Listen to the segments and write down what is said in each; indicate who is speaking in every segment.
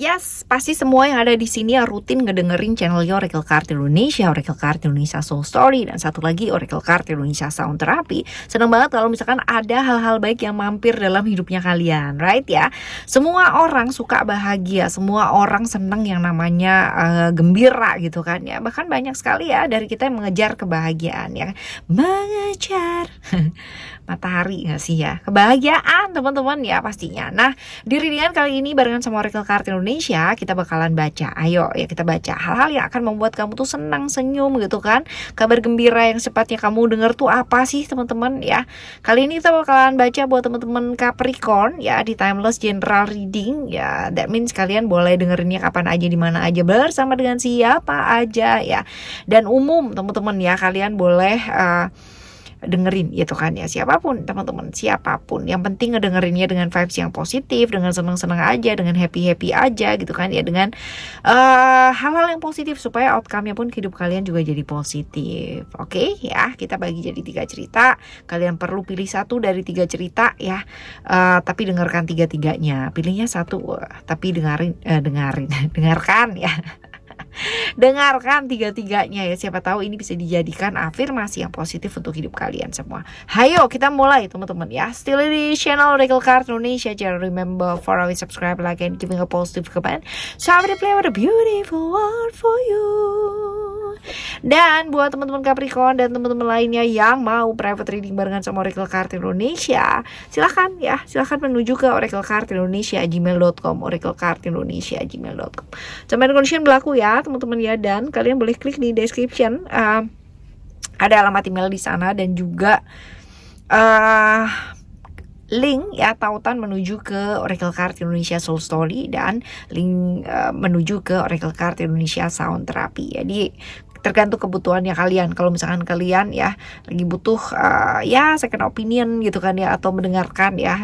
Speaker 1: Yes, pasti semua yang ada di sini yang rutin ngedengerin channelnya Oracle Card Indonesia, Oracle Card Indonesia Soul Story, dan satu lagi Oracle Card Indonesia Sound Therapy. Seneng banget kalau misalkan ada hal-hal baik yang mampir dalam hidupnya kalian, right ya? Semua orang suka bahagia, semua orang seneng yang namanya gembira gitu kan ya. Bahkan banyak sekali ya dari kita yang mengejar kebahagiaan ya, mengejar matahari gak sih ya, kebahagiaan teman-teman ya pastinya. Nah, di readingan kali ini barengan sama Oracle Card Indonesia kita bakalan baca. Ayo ya kita baca hal-hal yang akan membuat kamu tuh senang, senyum gitu kan. Kabar gembira yang sepatnya kamu dengar tuh apa sih teman-teman ya. Kali ini kita bakalan baca buat teman-teman Capricorn ya di Timeless General Reading ya. That means kalian boleh dengerinnya kapan aja, di mana aja, bersama dengan siapa aja ya. Dan umum teman-teman ya, kalian boleh dengerin gitu kan ya, siapapun teman-teman, siapapun, yang penting ngedengerinnya dengan vibes yang positif, dengan senang-senang aja, dengan happy-happy aja gitu kan ya, dengan hal-hal yang positif supaya outcome-nya pun hidup kalian juga jadi positif. Oke ya, kita bagi jadi 3 cerita, kalian perlu pilih satu dari 3 cerita ya, tapi dengarkan 3-3-nya, pilihnya satu tapi dengarkan ya. Dengarkan 3-3-nya ya, siapa tahu ini bisa dijadikan afirmasi yang positif untuk hidup kalian semua. Hayo kita mulai teman-teman ya. Still di channel Oracle Card Indonesia. Jangan remember for always subscribe, like, and giving a positive comment. So I will play with a beautiful world for you. Dan buat teman-teman Capricorn dan teman-teman lainnya yang mau private reading barengan sama Oracle Card Indonesia, silahkan menuju ke Oracle Card Indonesia gmail.com, Oracle Card Indonesia gmail.com. Terms and condition berlaku ya teman-teman ya, dan kalian boleh klik di description, ada alamat email di sana dan juga link ya, tautan menuju ke Oracle Card Indonesia Soul Story dan link menuju ke Oracle Card Indonesia Sound Therapy. Jadi tergantung kebutuhannya kalian. Kalau misalkan kalian ya lagi butuh ya second opinion gitu kan ya, atau mendengarkan ya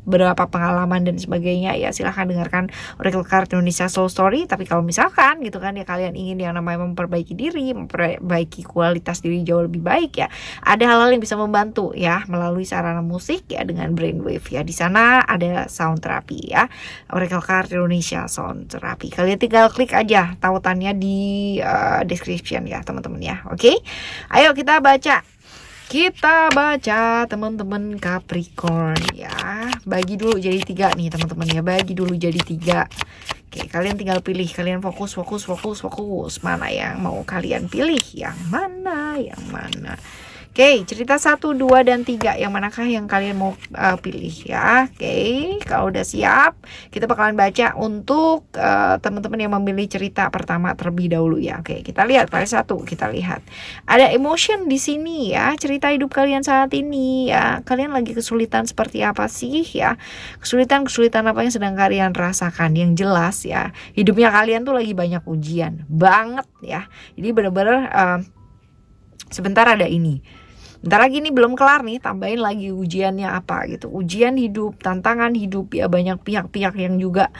Speaker 1: beberapa pengalaman dan sebagainya ya, silahkan dengarkan Oracle Card Indonesia Soul Story. Tapi kalau misalkan gitu kan ya, kalian ingin yang namanya memperbaiki diri, memperbaiki kualitas diri jauh lebih baik ya, ada hal-hal yang bisa membantu ya melalui sarana musik ya, dengan brainwave ya. Di sana ada sound therapy ya, Oracle Card Indonesia Sound Therapy. Kalian tinggal klik aja tautannya di description ya teman-teman ya. Oke, ayo kita baca teman-teman Capricorn ya. Bagi dulu jadi 3 nih teman-teman ya, bagi dulu jadi 3. Oke, kalian tinggal pilih, kalian fokus mana yang mau kalian pilih, yang mana. Oke, cerita 1, 2, dan 3, yang manakah yang kalian mau pilih ya. Oke, kalau udah siap, kita bakalan baca untuk teman-teman yang memilih cerita pertama terlebih dahulu ya. Oke, kita lihat file 1, kita lihat. Ada emotion di sini ya, cerita hidup kalian saat ini ya. Kalian lagi kesulitan seperti apa sih ya? Kesulitan apa yang sedang kalian rasakan? Yang jelas ya, hidupnya kalian tuh lagi banyak ujian banget ya. Jadi bener-bener sebentar ada ini, bentar lagi nih belum kelar nih, tambahin lagi ujiannya apa gitu. Ujian hidup, tantangan hidup ya, banyak pihak-pihak yang juga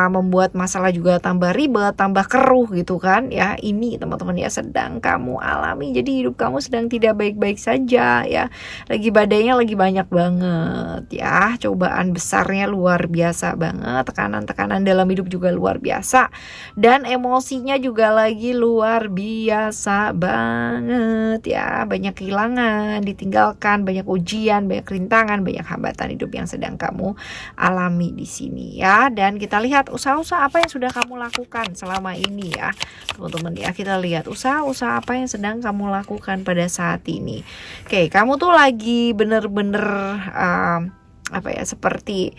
Speaker 1: membuat masalah juga tambah ribet, tambah keruh gitu kan ya. Ini teman-teman ya sedang kamu alami. Jadi hidup kamu sedang tidak baik-baik saja ya. Lagi badainya lagi banyak banget ya. Cobaan besarnya luar biasa banget. Tekanan-tekanan dalam hidup juga luar biasa. Dan emosinya juga lagi luar biasa banget ya. Banyak kehilangan, ditinggalkan, banyak ujian, banyak rintangan, banyak hambatan hidup yang sedang kamu alami di sini ya. Dan kita lihat usaha-usaha apa yang sudah kamu lakukan selama ini ya teman-teman ya. Kita lihat usaha-usaha apa yang sedang kamu lakukan pada saat ini. Oke, kamu tuh lagi bener-bener seperti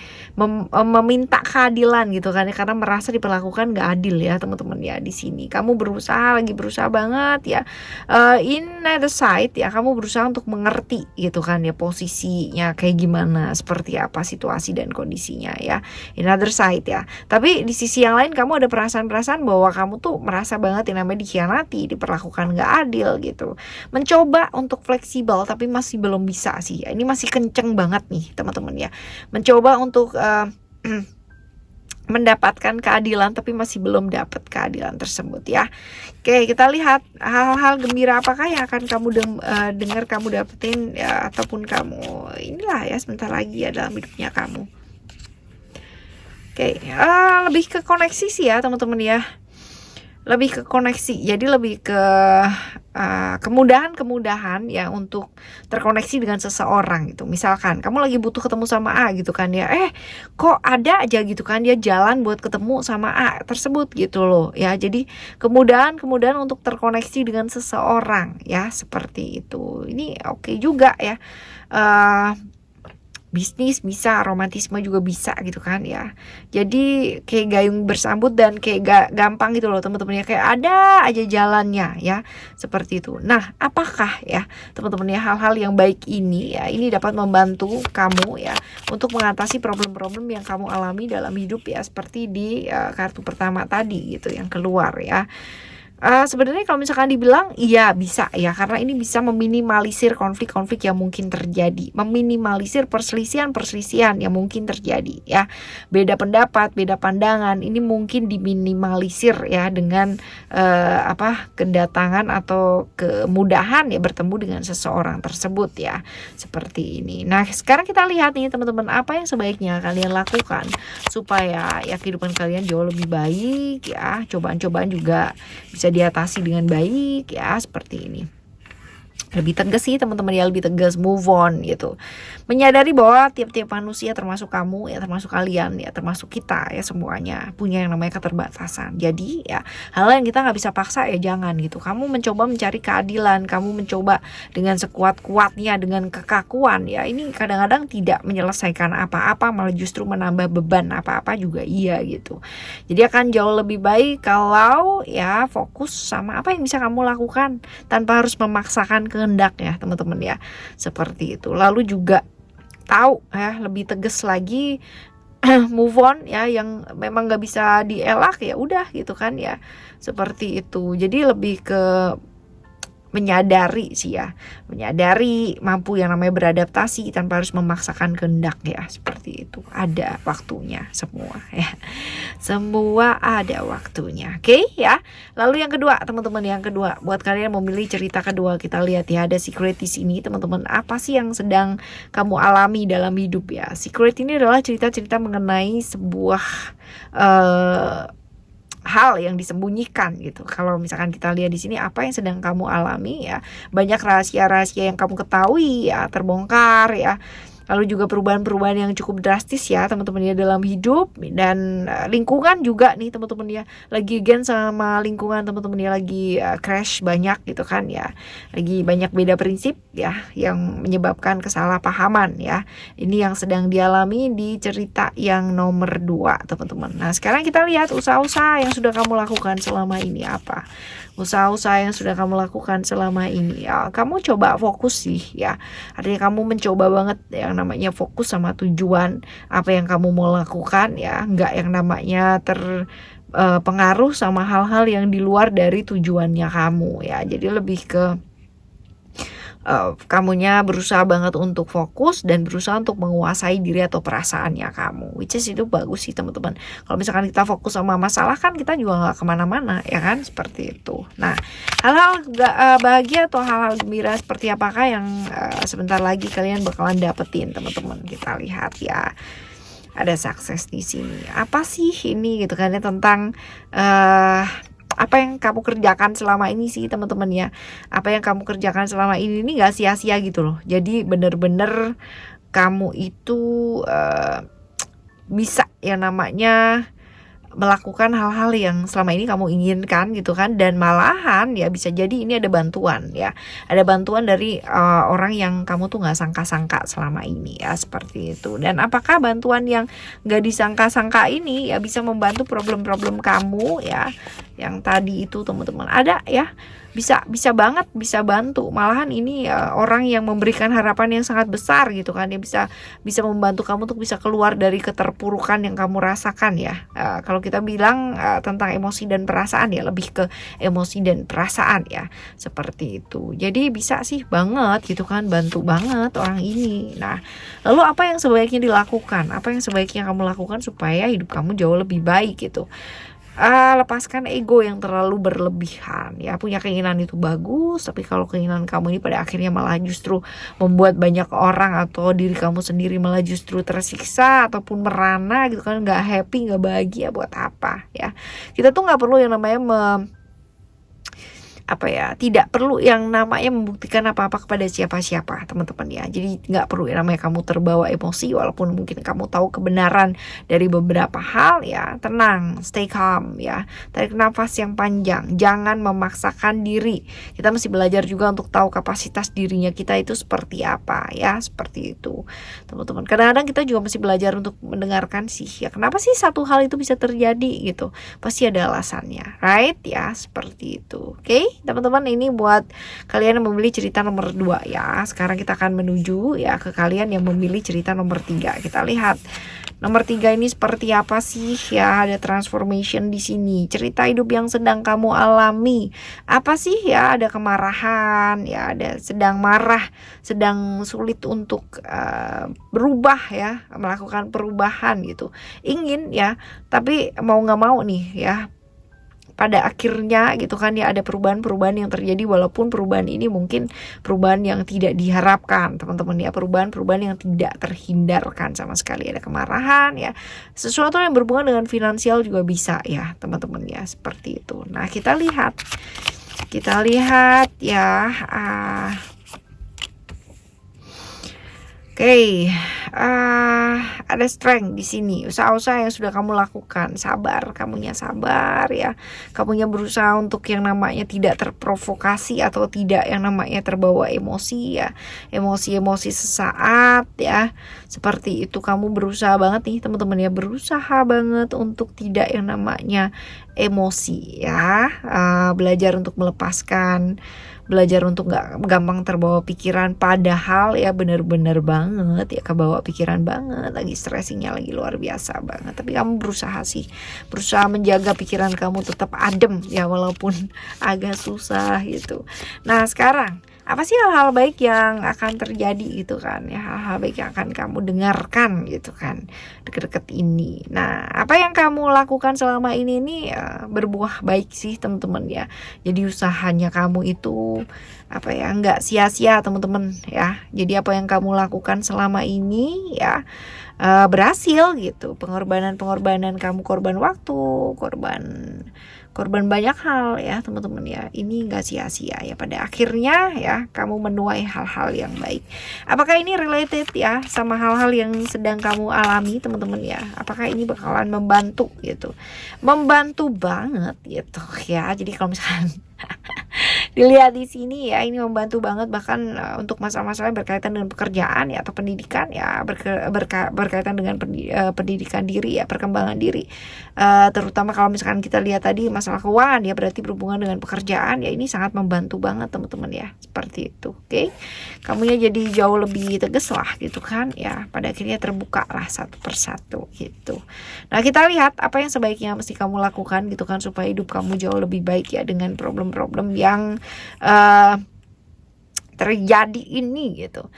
Speaker 1: meminta keadilan gitu kan ya, karena merasa diperlakukan gak adil ya teman-teman ya. Di sini kamu lagi berusaha banget ya, in other side ya, kamu berusaha untuk mengerti gitu kan ya, posisinya kayak gimana, seperti apa situasi dan kondisinya ya, in other side ya. Tapi di sisi yang lain kamu ada perasaan-perasaan bahwa kamu tuh merasa banget yang namanya dikhianati, diperlakukan gak adil gitu. Mencoba untuk fleksibel tapi masih belum bisa sih ya. Ini masih kenceng banget nih teman-teman ya, mencoba untuk mendapatkan keadilan tapi masih belum dapat keadilan tersebut ya. Oke, kita lihat hal-hal gembira apakah yang akan kamu dengar, kamu dapetin ya, ataupun kamu inilah ya sebentar lagi ya dalam hidupnya kamu. Oke, lebih ke koneksi sih ya teman-teman ya. Lebih ke koneksi, jadi lebih ke kemudahan ya untuk terkoneksi dengan seseorang gitu. Misalkan kamu lagi butuh ketemu sama A gitu kan ya, kok ada aja gitu kan dia jalan buat ketemu sama A tersebut gitu loh ya. Jadi kemudahan untuk terkoneksi dengan seseorang ya, seperti itu. Ini oke juga ya. Bisnis bisa, romantisme juga bisa gitu kan ya. Jadi kayak gayung bersambut dan kayak gampang gitu loh teman-teman ya, kayak ada aja jalannya ya, seperti itu. Nah, apakah ya teman-teman ya hal-hal yang baik ini ya, ini dapat membantu kamu ya untuk mengatasi problem-problem yang kamu alami dalam hidup ya, seperti di kartu pertama tadi gitu yang keluar ya. Sebenarnya kalau misalkan dibilang iya bisa ya, karena ini bisa meminimalisir konflik-konflik yang mungkin terjadi, meminimalisir perselisihan yang mungkin terjadi ya. Beda pendapat, beda pandangan ini mungkin diminimalisir ya dengan kedatangan atau kemudahan ya bertemu dengan seseorang tersebut ya, seperti ini. Nah, sekarang kita lihat nih teman-teman, apa yang sebaiknya kalian lakukan supaya ya kehidupan kalian jauh lebih baik ya. Cobaan-cobaan juga bisa diatasi dengan baik ya, seperti ini. Lebih tegas sih teman-teman ya, lebih tegas, move on gitu. Menyadari bahwa tiap-tiap manusia termasuk kamu ya, termasuk kalian ya, termasuk kita ya, semuanya punya yang namanya keterbatasan. Jadi ya hal yang kita nggak bisa paksa ya jangan gitu. Kamu mencoba mencari keadilan, kamu mencoba dengan sekuat-kuatnya, dengan kekakuan ya, ini kadang-kadang tidak menyelesaikan apa-apa, malah justru menambah beban apa-apa juga iya gitu. Jadi akan jauh lebih baik kalau ya fokus sama apa yang bisa kamu lakukan tanpa harus memaksakan kehendak ya teman-teman ya, seperti itu. Lalu juga tahu ya, lebih tegas lagi move on ya, yang memang nggak bisa dielak ya udah gitu kan ya, seperti itu. Jadi lebih ke menyadari sih ya, menyadari mampu yang namanya beradaptasi tanpa harus memaksakan kehendak ya, seperti itu. Ada waktunya semua ya, semua ada waktunya. Oke ya. Lalu yang kedua teman-teman, yang kedua buat kalian memilih cerita kedua, kita lihat ya, ada secret di sini teman-teman. Apa sih yang sedang kamu alami dalam hidup ya? Secret ini adalah cerita-cerita mengenai sebuah hal yang disembunyikan gitu. Kalau misalkan kita lihat di sini apa yang sedang kamu alami ya, banyak rahasia-rahasia yang kamu ketahui ya terbongkar ya. Lalu juga perubahan-perubahan yang cukup drastis ya teman-teman ya dalam hidup, dan lingkungan juga nih teman-teman ya, lagi gen sama lingkungan teman-teman ya, lagi crash banyak gitu kan ya, lagi banyak beda prinsip ya yang menyebabkan kesalahpahaman ya. Ini yang sedang dialami di cerita yang nomor 2 teman-teman. Nah, sekarang kita lihat usaha-usaha yang sudah kamu lakukan selama ini apa. Usaha-usaha yang sudah kamu lakukan selama ini ya, kamu coba fokus sih ya. Artinya kamu mencoba banget yang namanya fokus sama tujuan apa yang kamu mau lakukan ya, nggak yang namanya terpengaruh sama hal-hal yang di luar dari tujuannya kamu ya. Jadi lebih ke kamunya berusaha banget untuk fokus dan berusaha untuk menguasai diri atau perasaannya kamu, which is itu bagus sih teman-teman. Kalau misalkan kita fokus sama masalah kan kita juga nggak kemana-mana ya kan, seperti itu. Nah, hal-hal bahagia atau hal-hal gembira seperti apakah yang sebentar lagi kalian bakalan dapetin teman-teman. Kita lihat ya, ada sukses di sini. Apa sih ini gitu kan ya, tentang apa yang kamu kerjakan selama ini sih teman-teman ya. Apa yang kamu kerjakan selama ini gak sia-sia gitu loh. Jadi bener-bener kamu itu bisa yang namanya melakukan hal-hal yang selama ini kamu inginkan gitu kan, dan malahan ya bisa jadi ini ada bantuan ya, ada bantuan dari orang yang kamu tuh nggak sangka-sangka selama ini ya, seperti itu. Dan apakah bantuan yang nggak disangka-sangka ini ya bisa membantu problem-problem kamu ya yang tadi itu teman-teman? Ada ya, bisa banget bisa bantu. Malahan ini orang yang memberikan harapan yang sangat besar gitu kan, dia bisa membantu kamu untuk bisa keluar dari keterpurukan yang kamu rasakan ya. Kalau kita bilang tentang emosi dan perasaan ya, lebih ke emosi dan perasaan ya, seperti itu. Jadi bisa sih banget gitu kan, bantu banget orang ini. Nah, lalu apa yang sebaiknya dilakukan? Apa yang sebaiknya kamu lakukan supaya hidup kamu jauh lebih baik gitu? lepaskan ego yang terlalu berlebihan ya. Punya keinginan itu bagus, tapi kalau keinginan kamu ini pada akhirnya malah justru membuat banyak orang atau diri kamu sendiri malah justru tersiksa ataupun merana gitu kan, nggak happy, nggak bahagia, buat apa ya. Kita tuh nggak perlu yang namanya tidak perlu yang namanya membuktikan apa-apa kepada siapa-siapa, teman-teman ya. Jadi nggak perlu yang namanya kamu terbawa emosi, walaupun mungkin kamu tahu kebenaran dari beberapa hal ya. Tenang, stay calm ya. Tarik nafas yang panjang, jangan memaksakan diri. Kita mesti belajar juga untuk tahu kapasitas dirinya kita itu seperti apa ya, seperti itu teman-teman. Kadang-kadang kita juga mesti belajar untuk mendengarkan sih ya, kenapa sih satu hal itu bisa terjadi gitu. Pasti ada alasannya, right ya, seperti itu. Oke, teman-teman, ini buat kalian yang memilih cerita nomor 2 ya. Sekarang kita akan menuju ya ke kalian yang memilih cerita nomor 3. Kita lihat nomor 3 ini seperti apa sih ya. Ada transformation di sini, cerita hidup yang sedang kamu alami. Apa sih ya, ada kemarahan ya, ada sedang marah, sedang sulit untuk berubah ya, melakukan perubahan gitu. Ingin ya, tapi mau nggak mau nih ya, pada akhirnya gitu kan ya, ada perubahan-perubahan yang terjadi, walaupun perubahan ini mungkin perubahan yang tidak diharapkan teman-teman ya, perubahan-perubahan yang tidak terhindarkan sama sekali. Ada kemarahan ya, sesuatu yang berhubungan dengan finansial juga bisa ya teman-teman ya, seperti itu. Nah, kita lihat ya. Oke, ada strength di sini. Usaha-usaha yang sudah kamu lakukan, sabar, kamunya sabar ya. Kamunya berusaha untuk yang namanya tidak terprovokasi atau tidak yang namanya terbawa emosi ya. Emosi-emosi sesaat ya. Seperti itu, kamu berusaha banget nih teman-teman ya, berusaha banget untuk tidak yang namanya emosi ya. Belajar untuk melepaskan, belajar untuk gak gampang terbawa pikiran, padahal ya bener-bener banget ya kebawa pikiran banget, lagi stressingnya lagi luar biasa banget, tapi kamu berusaha menjaga pikiran kamu tetap adem ya, walaupun agak susah gitu. Nah, sekarang apa sih hal-hal baik yang akan terjadi gitu kan ya, hal-hal baik yang akan kamu dengarkan gitu kan deket-deket ini. Nah, apa yang kamu lakukan selama ini nih berbuah baik sih teman-teman ya. Jadi usahanya kamu itu nggak sia-sia teman-teman ya. Jadi apa yang kamu lakukan selama ini ya berhasil gitu. Pengorbanan kamu, korban waktu, korban banyak hal ya teman-teman ya, ini gak sia-sia ya. Pada akhirnya ya kamu menuai hal-hal yang baik. Apakah ini related ya sama hal-hal yang sedang kamu alami teman-teman ya? Apakah ini bakalan membantu gitu? Membantu banget gitu ya. Jadi kalau misalkan dilihat di sini ya, ini membantu banget bahkan untuk masalah-masalah yang berkaitan dengan pekerjaan ya atau pendidikan ya, berkaitan dengan pendidikan diri ya, perkembangan diri. Terutama kalau misalkan kita lihat tadi masalah keuangan ya, berarti berhubungan dengan pekerjaan ya, ini sangat membantu banget teman-teman ya, seperti itu. Oke, kamunya jadi jauh lebih tegas lah gitu kan ya, pada akhirnya terbuka lah satu persatu gitu. Nah, kita lihat apa yang sebaiknya mesti kamu lakukan gitu kan, supaya hidup kamu jauh lebih baik ya dengan problem-problem yang terjadi ini gitu.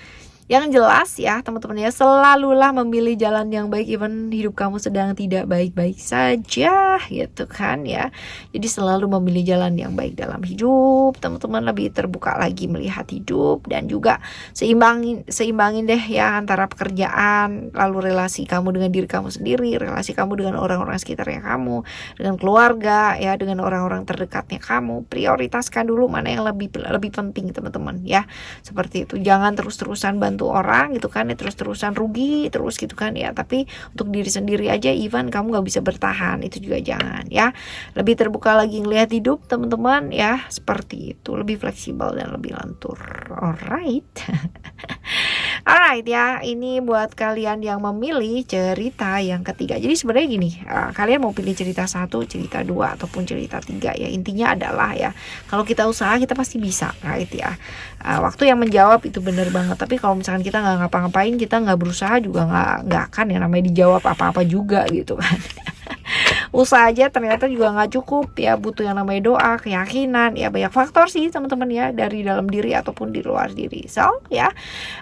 Speaker 1: Yang jelas ya teman-teman ya, selalulah memilih jalan yang baik even hidup kamu sedang tidak baik-baik saja gitu kan ya. Jadi selalu memilih jalan yang baik dalam hidup, teman-teman lebih terbuka lagi melihat hidup, dan juga seimbangin deh ya antara pekerjaan, lalu relasi kamu dengan diri kamu sendiri, relasi kamu dengan orang-orang sekitarnya kamu, dengan keluarga ya, dengan orang-orang terdekatnya kamu. Prioritaskan dulu mana yang lebih penting teman-teman ya. Seperti itu, jangan terus-terusan bantu orang gitu kan ya, terus-terusan rugi terus gitu kan ya, tapi untuk diri sendiri aja even kamu gak bisa bertahan, itu juga jangan ya. Lebih terbuka lagi ngelihat hidup teman-teman ya, seperti itu, lebih fleksibel dan lebih lentur. Alright. Alright ya, ini buat kalian yang memilih cerita yang ketiga. Jadi sebenarnya gini, kalian mau pilih cerita 1, cerita 2 ataupun cerita 3 ya, intinya adalah ya, kalau kita usaha kita pasti bisa, right ya. Waktu yang menjawab itu bener banget, tapi kalau misalkan kita nggak ngapa-ngapain, kita nggak berusaha juga nggak akan yang namanya dijawab apa-apa juga gitu kan. usaha aja ternyata juga nggak cukup ya, butuh yang namanya doa, keyakinan, ya banyak faktor sih teman-teman ya, dari dalam diri ataupun di luar diri. So ya,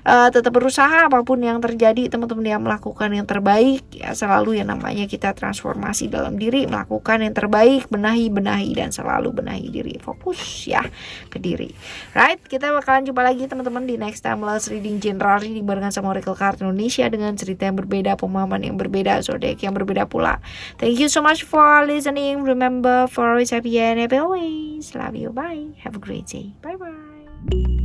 Speaker 1: tetap berusaha apapun yang terjadi teman-teman ya, melakukan yang terbaik ya, selalu yang namanya kita transformasi dalam diri, melakukan yang terbaik, benahi dan selalu benahi diri, fokus ya ke diri. Right, kita bakalan jumpa lagi teman-teman di next time Timeless Reading General Reading barengan sama Oracle Card Indonesia dengan cerita yang berbeda, pemahaman yang berbeda, zodiak yang berbeda pula. Thank you so much for listening. Remember, for always happy and happy always. Love you. Bye. Have a great day. Bye bye.